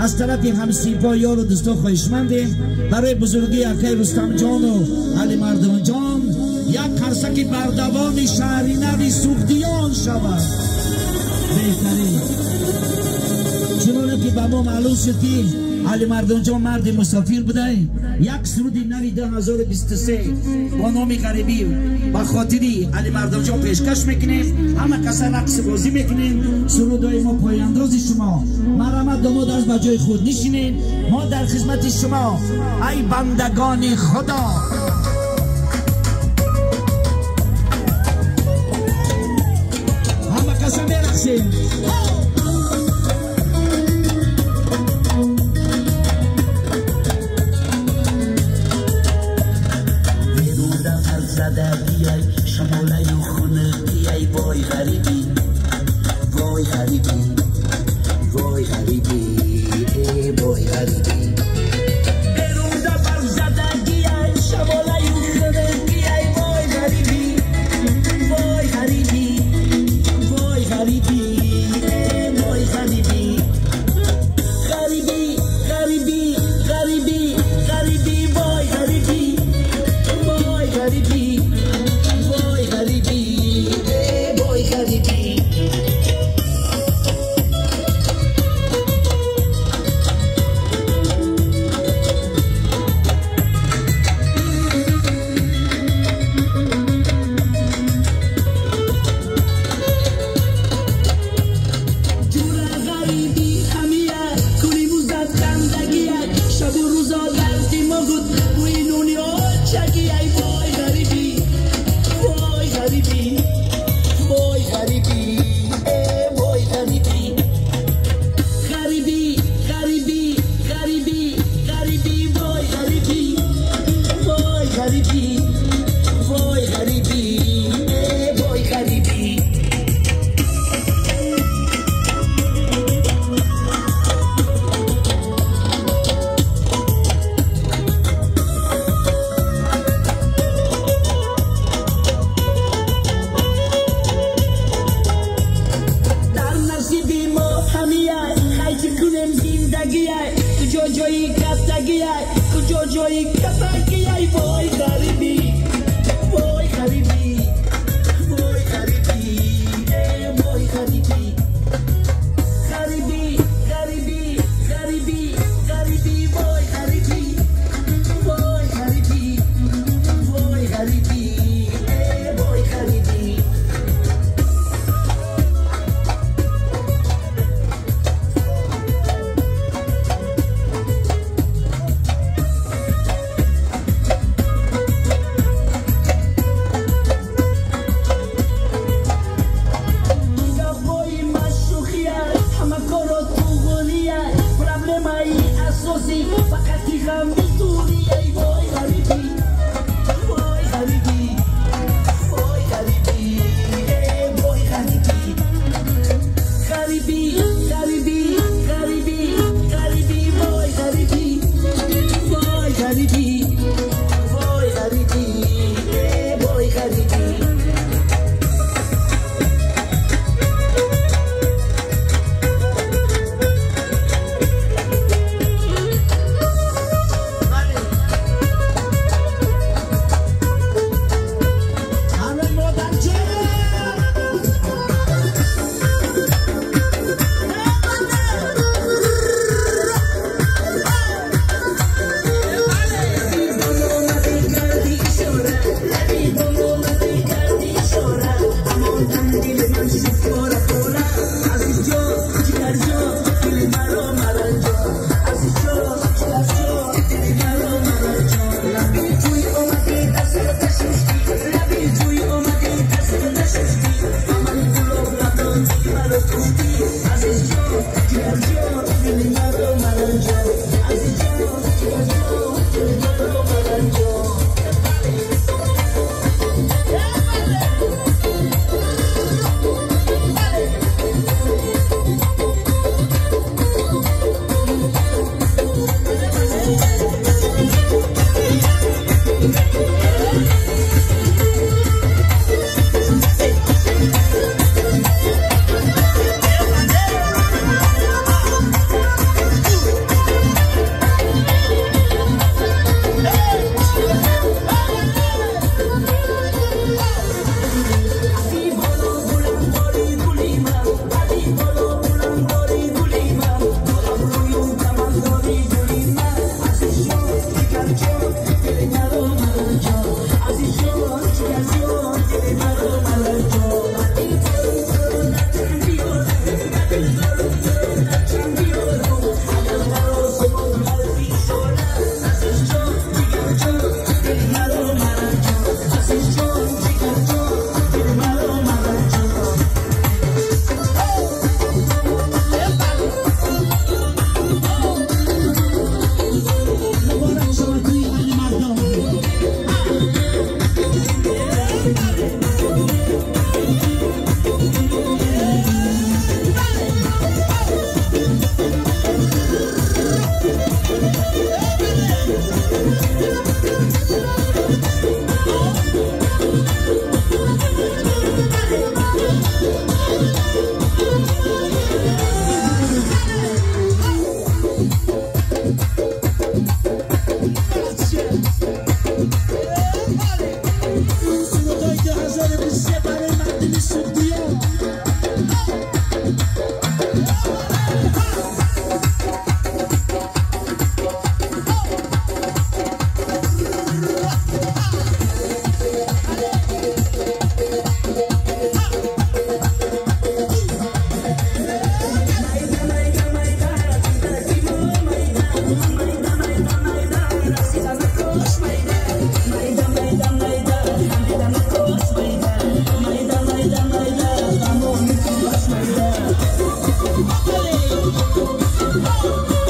از طرف همسیپایان و دوستان خواهشمندیم برای بزرگی اکای رستم جان و علی مردم جان یک قرصک بردوان شهری نوی سوختیان شود. بهترین چنانه که به ما معلوم شد که علی مردم جان مرد مسافر بوده، یک سرود نوی 2023 با نام غریبی با خاطری علی مردم جان پیشکش میکنیم. همه کسا رقص بازی میکنیم. سرودای ما پایانداز شما مرحمت داماد از بجای خود نشینین. ما در خدمت شما ای بندگان خدا. همه کسا میرقصیم. شماله و خونه بیای وای غریبی وای غریبی وای غریبی وای غریبی برونده بر زدگیای شماله و خونه بیای وای غریبی وای غریبی وای غریبی وای غریبی غریبی غریبی غریبی غریبی وای غریبی وای غریبی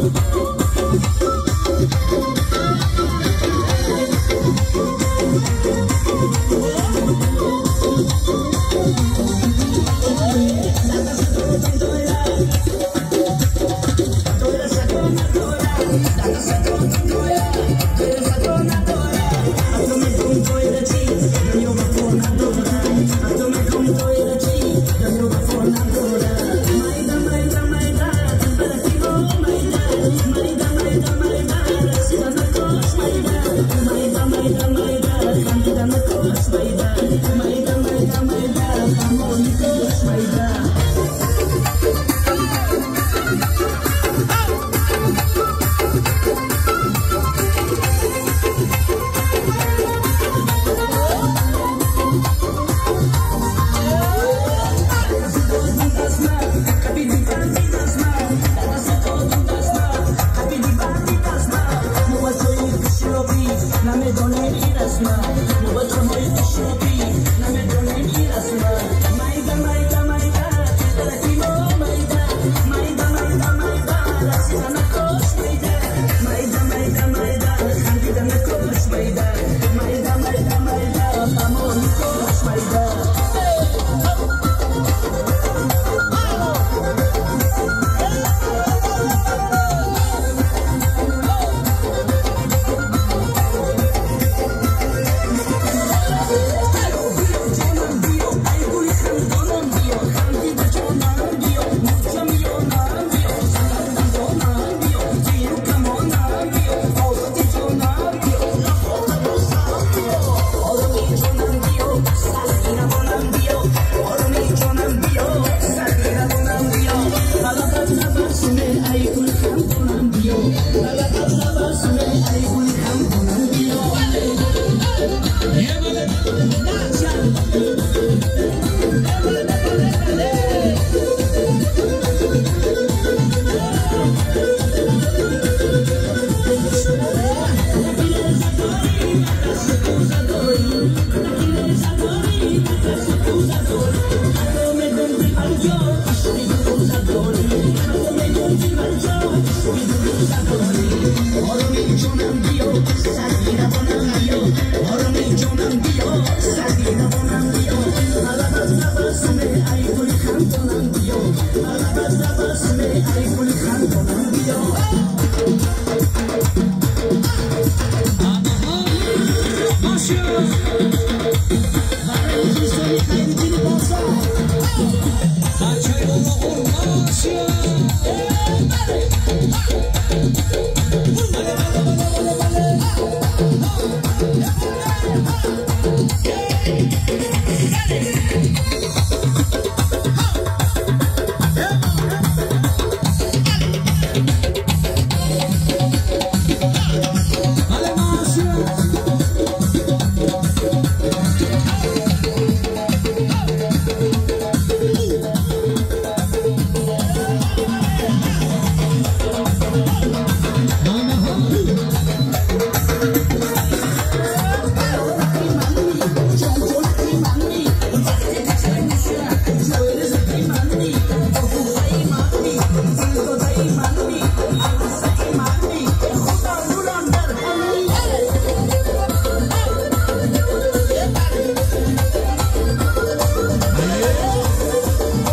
Ay,